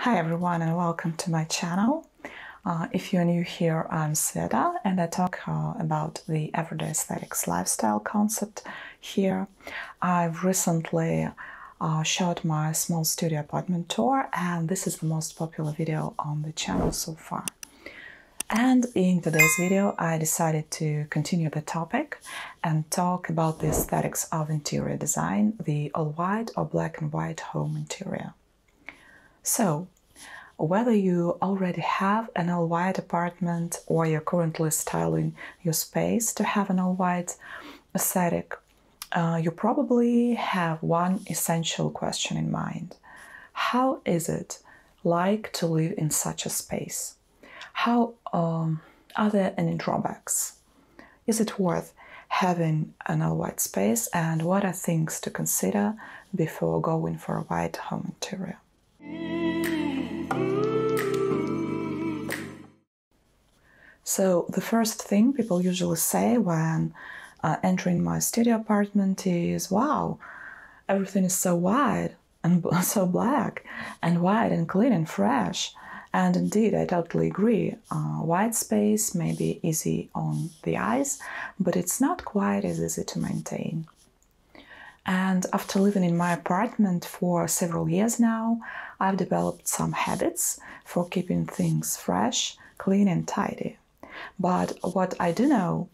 Hi everyone and welcome to my channel. If you're new here, I'm Sveta and I talk about the everyday aesthetics lifestyle concept here. I've recently shot my small studio apartment tour and this is the most popular video on the channel so far. And in today's video I decided to continue the topic and talk about the aesthetics of interior design, the all-white or black and white home interior. So, whether you already have an all-white apartment or you're currently styling your space to have an all-white aesthetic, you probably have one essential question in mind. How is it like to live in such a space? How are there any drawbacks? Is it worth having an all-white space, and what are things to consider before going for a white home interior? So the first thing people usually say when entering my studio apartment is, wow, everything is so white and so black and white and clean and fresh. And indeed, I totally agree. White space may be easy on the eyes, but it's not quite as easy to maintain. And after living in my apartment for several years now, I've developed some habits for keeping things fresh, clean and tidy. But what I do know,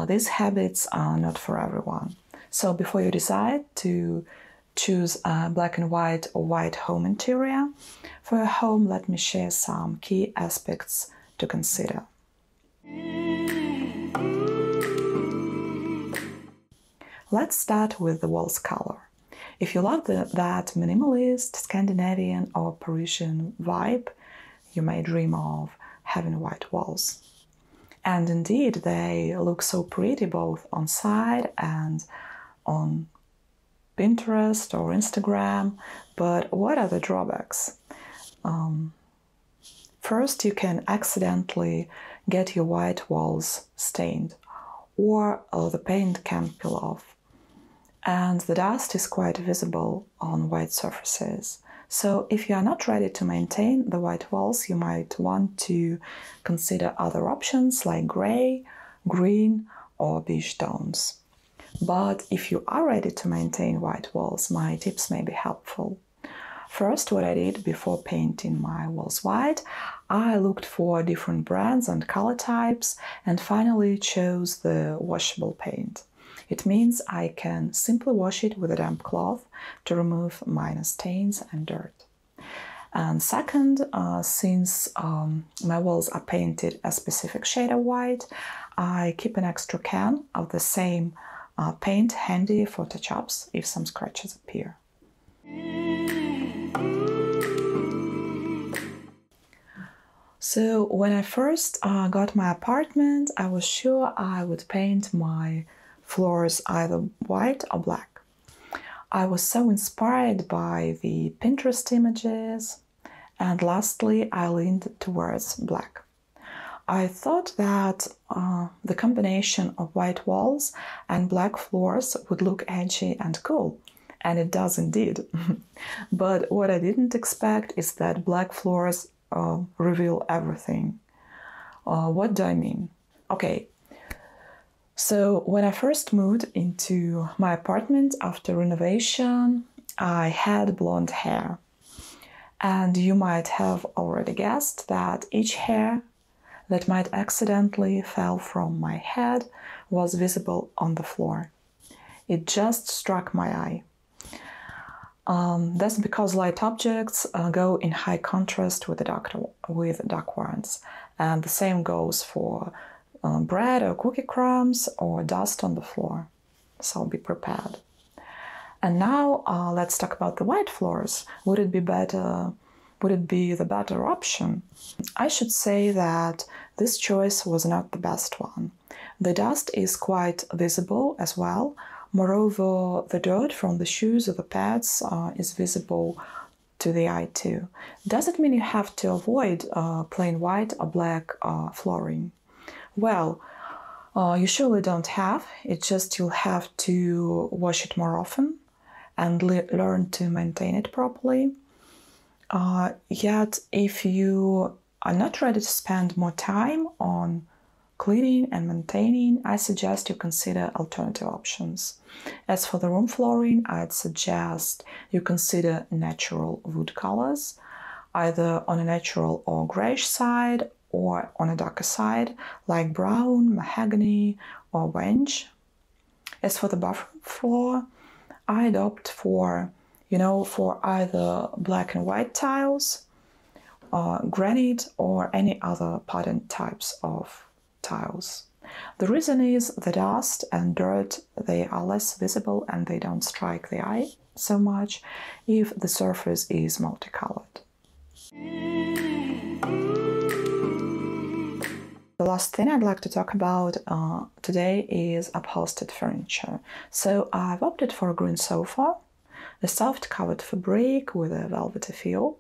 these habits are not for everyone. So before you decide to choose a black and white or white home interior for your home, let me share some key aspects to consider. Let's start with the wall's color. If you love that minimalist, Scandinavian or Parisian vibe, you may dream of having white walls. And indeed, they look so pretty both on site and on Pinterest or Instagram. But what are the drawbacks? First, you can accidentally get your white walls stained, or the paint can peel off. And the dust is quite visible on white surfaces. So if you are not ready to maintain the white walls, you might want to consider other options like gray, green or beige tones. But if you are ready to maintain white walls, my tips may be helpful. First, what I did before painting my walls white, I looked for different brands and color types and finally chose the washable paint. It means I can simply wash it with a damp cloth to remove minor stains and dirt. And second, since my walls are painted a specific shade of white, I keep an extra can of the same paint handy for touch-ups if some scratches appear. So when I first got my apartment, I was sure I would paint my floors either white or black. I was so inspired by the Pinterest images, and lastly I leaned towards black. I thought that the combination of white walls and black floors would look edgy and cool, and it does indeed. But what I didn't expect is that black floors reveal everything. What do I mean? Okay. So when I first moved into my apartment after renovation, I had blonde hair. And you might have already guessed that each hair that might accidentally fall from my head was visible on the floor. It just struck my eye. That's because light objects go in high contrast with dark ones. And the same goes for bread or cookie crumbs or dust on the floor. So be prepared. And now let's talk about the white floors. Would it be the better option? I should say that this choice was not the best one. The dust is quite visible as well. Moreover, the dirt from the shoes or the pads is visible to the eye too. Does it mean you have to avoid plain white or black flooring? Well, you surely don't have. It's just you'll have to wash it more often and learn to maintain it properly. Yet if you are not ready to spend more time on cleaning and maintaining, I suggest you consider alternative options. As for the room flooring, I'd suggest you consider natural wood colors, either on a natural or grayish side or on a darker side, like brown, mahogany, or beige. As for the bathroom floor, I'd opt for either black and white tiles, granite, or any other pattern types of tiles. The reason is the dust and dirt, they are less visible and they don't strike the eye so much if the surface is multicolored. The last thing I'd like to talk about today is upholstered furniture. So I've opted for a green sofa, a soft covered fabric with a velvety feel.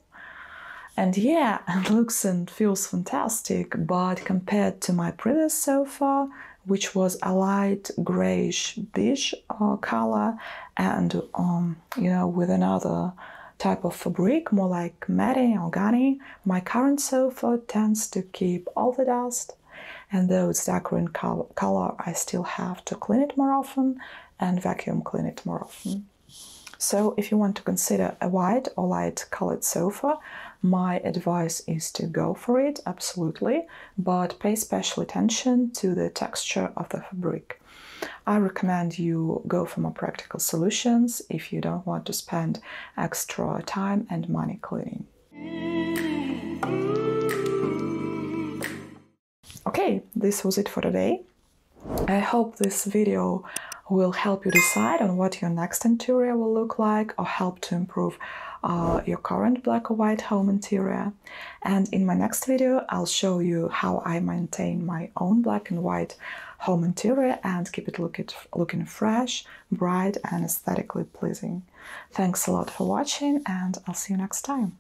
And yeah, it looks and feels fantastic, but compared to my previous sofa, which was a light grayish beige color and with another type of fabric, more like matting or gunny, my current sofa tends to keep all the dust, and though it's dark green color, I still have to clean it more often and vacuum clean it more often. So if you want to consider a white or light colored sofa, my advice is to go for it, absolutely, but pay special attention to the texture of the fabric. I recommend you go for more practical solutions if you don't want to spend extra time and money cleaning. Okay, this was it for today. I hope this video will help you decide on what your next interior will look like or help to improve your current black or white home interior. And in my next video, I'll show you how I maintain my own black and white home interior and keep it looking fresh, bright, and aesthetically pleasing. Thanks a lot for watching, and I'll see you next time.